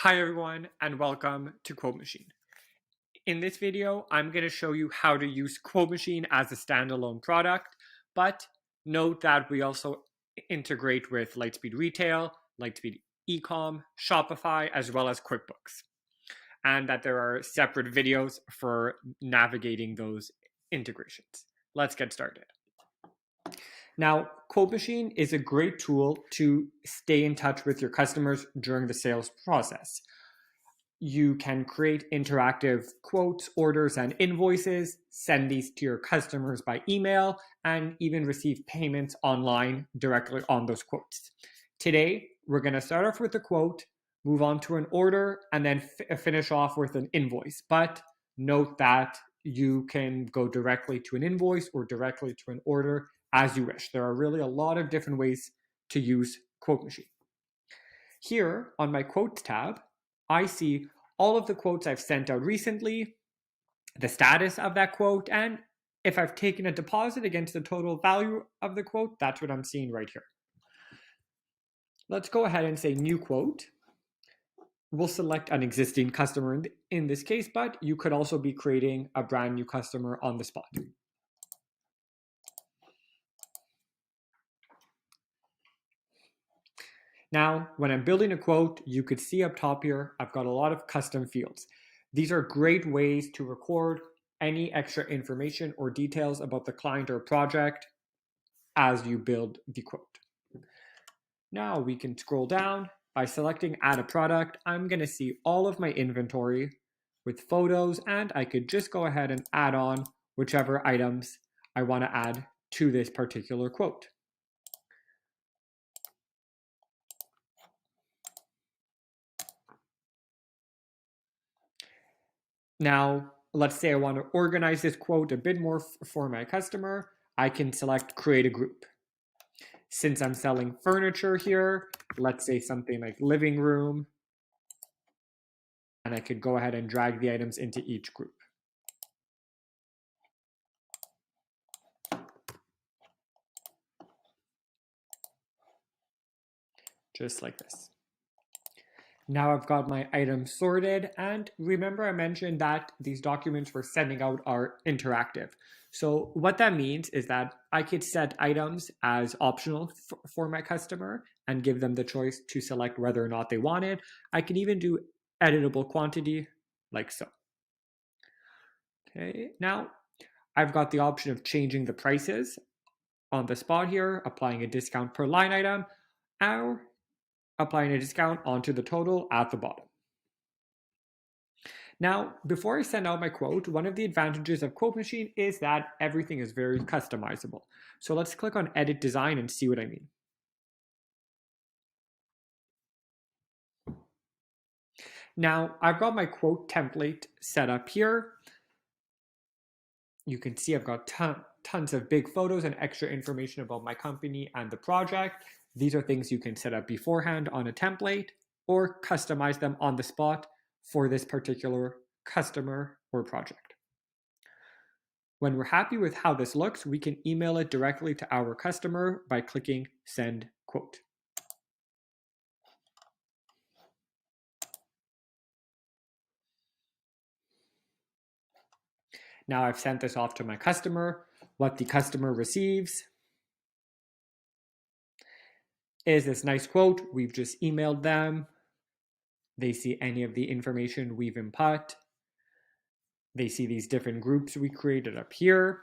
Hi everyone and welcome to QuoteMachine. In this video, I'm going to show you how to use QuoteMachine as a standalone product, but note that we also integrate with Lightspeed Retail, Lightspeed Ecom, Shopify, as well as QuickBooks, and that there are separate videos for navigating those integrations. Let's get started. Now, QuoteMachine is a great tool to stay in touch with your customers during the sales process. You can create interactive quotes, orders, and invoices, send these to your customers by email, and even receive payments online directly on those quotes. Today, we're going to start off with a quote, move on to an order, and then finish off with an invoice. But note that you can go directly to an invoice or directly to an order as you wish. There are really a lot of different ways to use QuoteMachine. Here on my quotes tab, I see all of the quotes I've sent out recently, the status of that quote, and if I've taken a deposit against the total value of the quote, that's what I'm seeing right here. Let's go ahead and say new quote. We'll select an existing customer in this case, but you could also be creating a brand new customer on the spot. Now, when I'm building a quote, you could see up top here, I've got a lot of custom fields. These are great ways to record any extra information or details about the client or project as you build the quote. Now we can scroll down. By selecting add a product, I'm going to see all of my inventory with photos, and I could just go ahead and add on whichever items I want to add to this particular quote. Now, let's say I want to organize this quote a bit more for my customer. I can select create a group. Since I'm selling furniture here, let's say something like living room, and I could go ahead and drag the items into each group. Just like this. Now I've got my items sorted, and remember I mentioned that these documents we're sending out are interactive. So what that means is that I could set items as optional for my customer and give them the choice to select whether or not they want it. I can even do editable quantity like so. Okay, now I've got the option of changing the prices on the spot here, applying a discount per line item, or applying a discount onto the total at the bottom. Now, before I send out my quote, one of the advantages of QuoteMachine is that everything is very customizable. So let's click on Edit Design and see what I mean. Now, I've got my quote template set up here. You can see I've got tons of big photos and extra information about my company and the project. These are things you can set up beforehand on a template or customize them on the spot for this particular customer or project. When we're happy with how this looks, we can email it directly to our customer by clicking Send Quote. Now I've sent this off to my customer. What the customer receives is this nice quote. We've just emailed them. They see any of the information we've input. They see these different groups we created up here.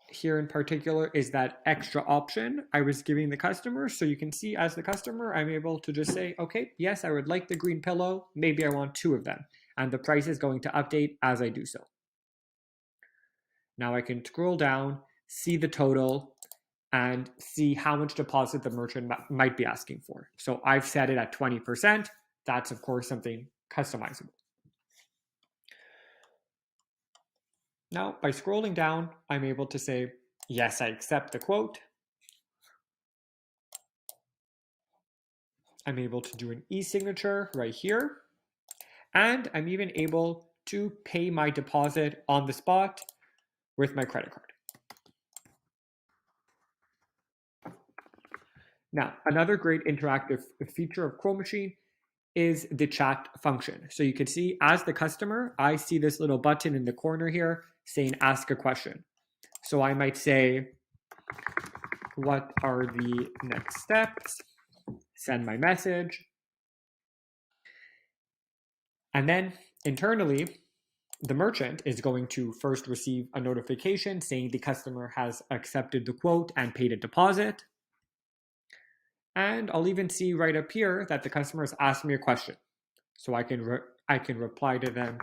Here in particular is that extra option I was giving the customer. So you can see as the customer, I'm able to just say, okay, yes, I would like the green pillow. Maybe I want 2 of them. And the price is going to update as I do so. Now I can scroll down, see the total, and see how much deposit the merchant might be asking for. So I've set it at 20%. That's, of course, something customizable. Now, by scrolling down, I'm able to say, yes, I accept the quote. I'm able to do an e-signature right here. And I'm even able to pay my deposit on the spot with my credit card. Now, another great interactive feature of QuoteMachine is the chat function. So you can see as the customer, I see this little button in the corner here saying ask a question. So I might say, what are the next steps? Send my message. And then internally, the merchant is going to first receive a notification saying the customer has accepted the quote and paid a deposit. And I'll even see right up here that the customer has asked me a question. So I can reply to them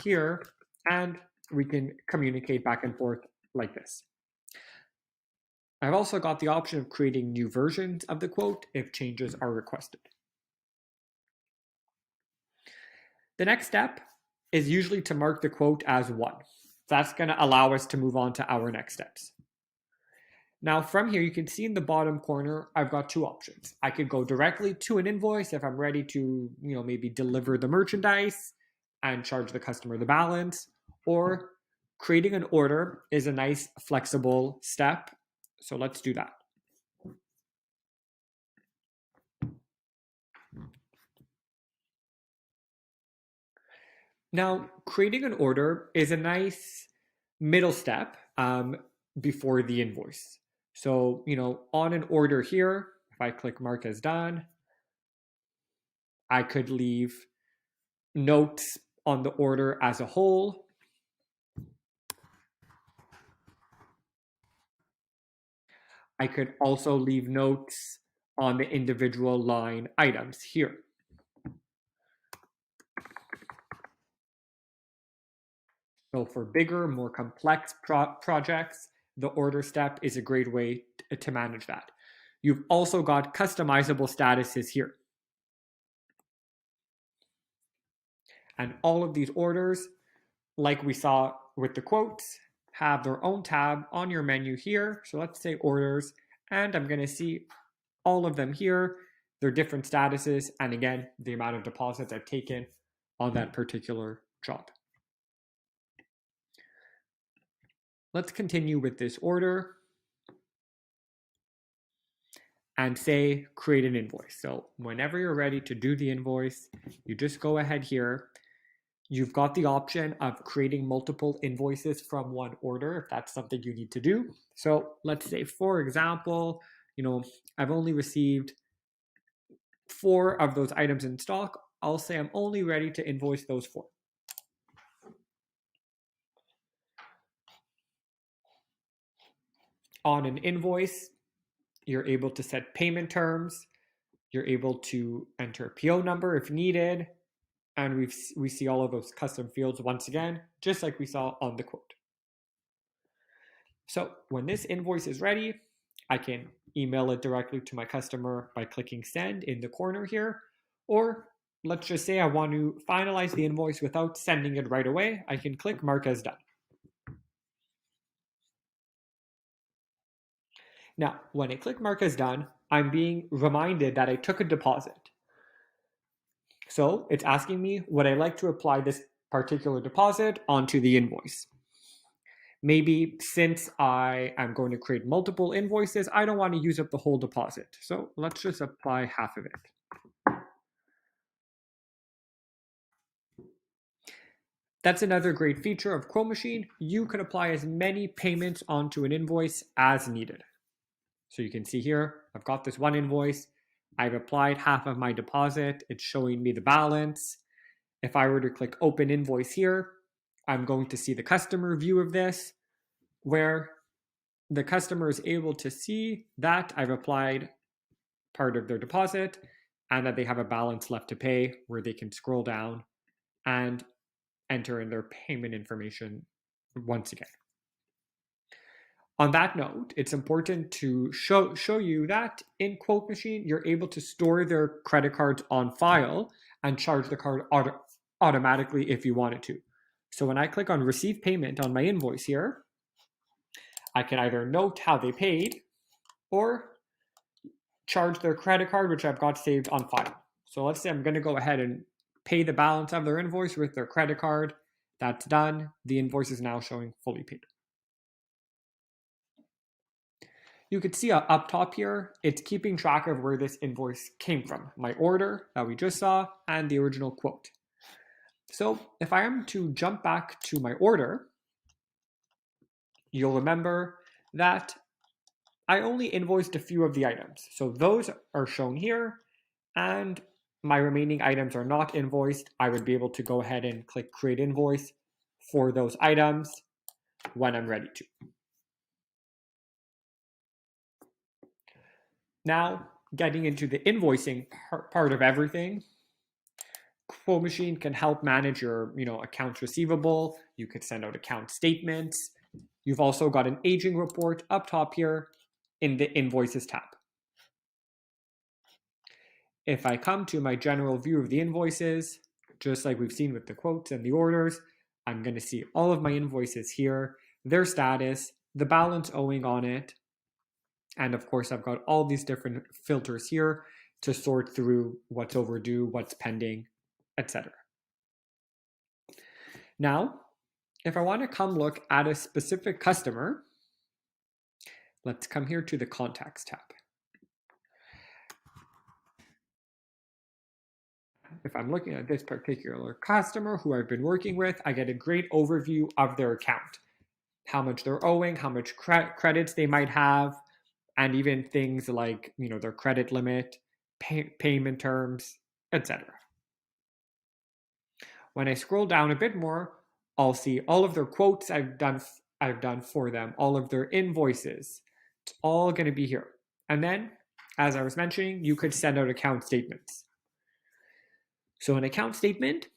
here, and we can communicate back and forth like this. I've also got the option of creating new versions of the quote if changes are requested. The next step is usually to mark the quote as 1. That's going to allow us to move on to our next steps. Now from here, you can see in the bottom corner, I've got 2 options. I could go directly to an invoice if I'm ready to, maybe deliver the merchandise and charge the customer the balance, or creating an order is a nice flexible step. So let's do that. Now, creating an order is a nice middle step before the invoice. So, on an order here, if I click mark as done, I could leave notes on the order as a whole. I could also leave notes on the individual line items here. So for bigger, more complex projects, the order step is a great way to manage that. You've also got customizable statuses here. And all of these orders, like we saw with the quotes, have their own tab on your menu here. So let's say orders, and I'm going to see all of them here, their different statuses, and again, the amount of deposits I've taken on that particular job. Let's continue with this order and say create an invoice. So whenever you're ready to do the invoice, you just go ahead here. You've got the option of creating multiple invoices from one order if that's something you need to do. So let's say, for example, I've only received 4 of those items in stock. I'll say I'm only ready to invoice those 4. On an invoice, you're able to set payment terms. You're able to enter a PO number if needed. And we see all of those custom fields once again, just like we saw on the quote. So when this invoice is ready, I can email it directly to my customer by clicking send in the corner here. Or let's just say I want to finalize the invoice without sending it right away. I can click mark as done. Now, when I click mark as done, I'm being reminded that I took a deposit. So it's asking me, would I like to apply this particular deposit onto the invoice? Maybe since I am going to create multiple invoices, I don't want to use up the whole deposit. So let's just apply half of it. That's another great feature of QuoteMachine. You can apply as many payments onto an invoice as needed. So you can see here, I've got this one invoice. I've applied half of my deposit. It's showing me the balance. If I were to click open invoice here, I'm going to see the customer view of this, where the customer is able to see that I've applied part of their deposit and that they have a balance left to pay, where they can scroll down and enter in their payment information once again. On that note, it's important to show you that in QuoteMachine, you're able to store their credit cards on file and charge the card automatically if you wanted to. So when I click on receive payment on my invoice here, I can either note how they paid or charge their credit card, which I've got saved on file. So let's say I'm going to go ahead and pay the balance of their invoice with their credit card. That's done. The invoice is now showing fully paid. You could see up top here, it's keeping track of where this invoice came from, my order that we just saw, and the original quote. So if I am to jump back to my order, you'll remember that I only invoiced a few of the items. So those are shown here, and my remaining items are not invoiced. I would be able to go ahead and click Create Invoice for those items when I'm ready to. Now, getting into the invoicing part of everything, QuoteMachine can help manage your accounts receivable. You could send out account statements. You've also got an aging report up top here in the Invoices tab. If I come to my general view of the invoices, just like we've seen with the quotes and the orders, I'm going to see all of my invoices here, their status, the balance owing on it, and of course I've got all these different filters here to sort through what's overdue, what's pending, etc. Now, if I want to come look at a specific customer, let's come here to the Contacts tab. If I'm looking at this particular customer who I've been working with, I get a great overview of their account, how much they're owing, how much credits they might have, and even things like their credit limit, payment terms, etc. When I scroll down a bit more, I'll see all of their quotes I've done for them, all of their invoices. It's all going to be here. And then, as I was mentioning, you could send out account statements. So an account statement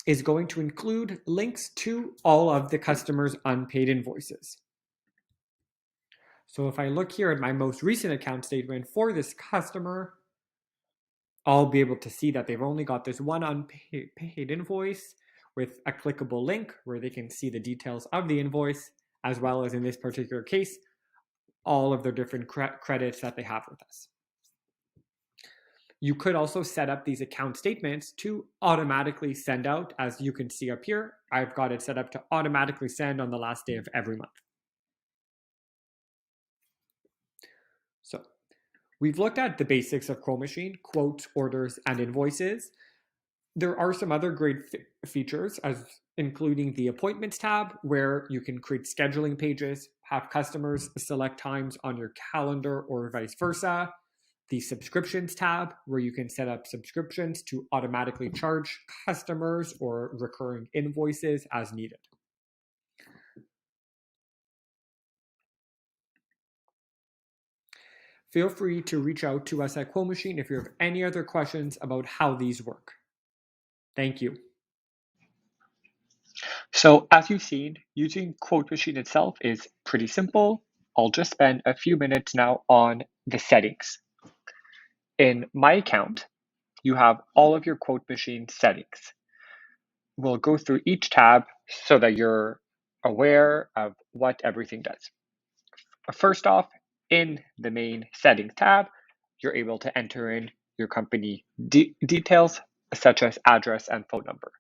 is going to include links to all of the customer's unpaid invoices. So if I look here at my most recent account statement for this customer, I'll be able to see that they've only got this one unpaid invoice with a clickable link where they can see the details of the invoice, as well as in this particular case, all of their different credits that they have with us. You could also set up these account statements to automatically send out. As you can see up here, I've got it set up to automatically send on the last day of every month. So we've looked at the basics of QuoteMachine, quotes, orders, and invoices. There are some other great features, as including the Appointments tab, where you can create scheduling pages, have customers select times on your calendar or vice versa. The Subscriptions tab, where you can set up subscriptions to automatically charge customers or recurring invoices as needed. Feel free to reach out to us at QuoteMachine if you have any other questions about how these work. Thank you. So as you've seen, using QuoteMachine itself is pretty simple. I'll just spend a few minutes now on the settings. In My Account, you have all of your QuoteMachine settings. We'll go through each tab so that you're aware of what everything does. First off, in the main Settings tab, you're able to enter in your company details, such as address and phone number.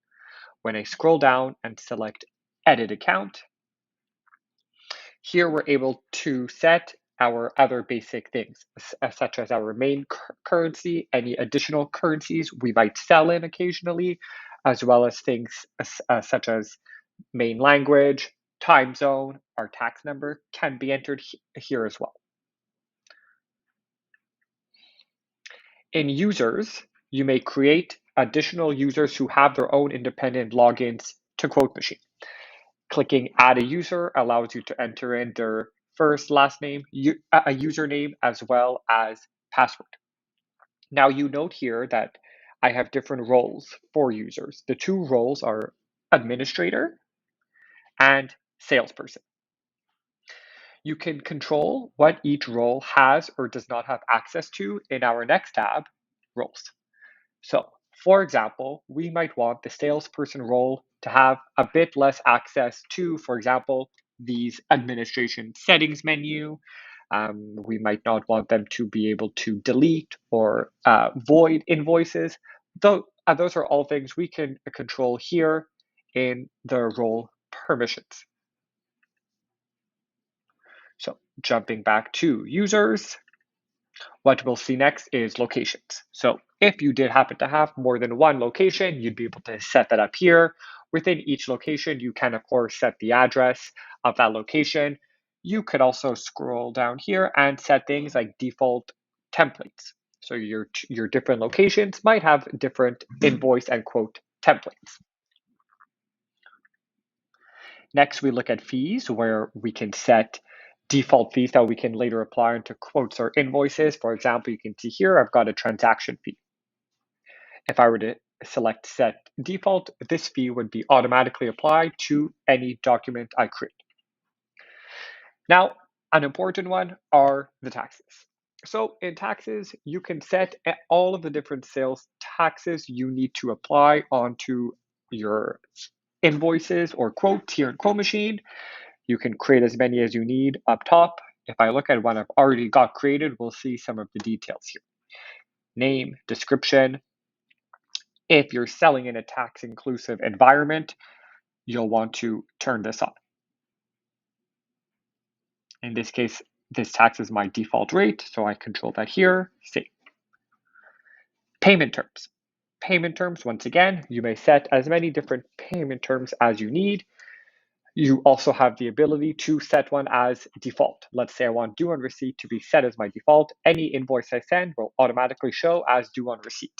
When I scroll down and select Edit Account, here we're able to set our other basic things, such as our main currency, any additional currencies we might sell in occasionally, as well as things such as main language, time zone, our tax number can be entered here as well. In users, you may create additional users who have their own independent logins to QuoteMachine. Clicking Add a User allows you to enter in their first, last name, a username, as well as password. Now you note here that I have different roles for users. The two roles are administrator and salesperson. You can control what each role has or does not have access to in our next tab, Roles. So, for example, we might want the salesperson role to have a bit less access to, for example, these administration settings menu. We might not want them to be able to delete or void invoices. Those are all things we can control here in the role permissions. So jumping back to users, what we'll see next is locations. So if you did happen to have more than one location, you'd be able to set that up here. Within each location, you can, of course, set the address of that location. You could also scroll down here and set things like default templates. So your different locations might have different invoice and quote templates. Next, we look at fees, where we can set default fees that we can later apply into quotes or invoices. For example, you can see here, I've got a transaction fee. If I were to select set default, this fee would be automatically applied to any document I create. Now, an important one are the taxes. So in taxes, you can set all of the different sales taxes you need to apply onto your invoices or quotes here in QuoteMachine. You can create as many as you need up top. If I look at one I've already got created, we'll see some of the details here. Name, description. If you're selling in a tax inclusive environment, you'll want to turn this on. In this case, this tax is my default rate, so I control that here, save. Payment terms. Payment terms, once again, you may set as many different payment terms as you need. You also have the ability to set one as default. Let's say I want due on receipt to be set as my default. Any invoice I send will automatically show as due on receipt.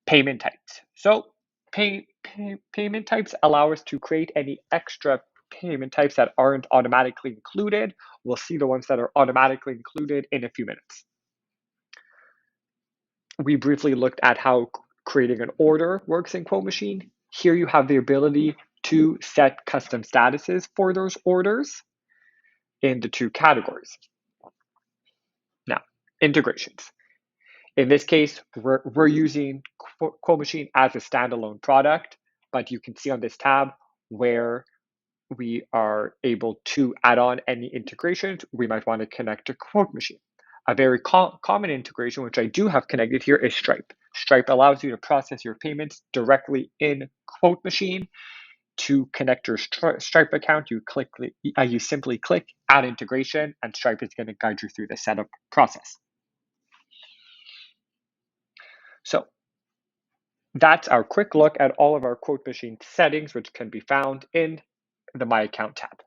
Payment types. So payment types allow us to create any extra payment types that aren't automatically included. We'll see the ones that are automatically included in a few minutes. We briefly looked at how creating an order works in QuoteMachine. Here you have the ability to set custom statuses for those orders in the two categories. Now, integrations. In this case, we're using QuoteMachine as a standalone product, but you can see on this tab where we are able to add on any integrations we might want to connect to QuoteMachine. A very common integration, which I do have connected here, is Stripe. Stripe allows you to process your payments directly in QuoteMachine. To connect your Stripe account, you simply click Add Integration, and Stripe is going to guide you through the setup process. So that's our quick look at all of our QuoteMachine settings, which can be found in the My Account tab.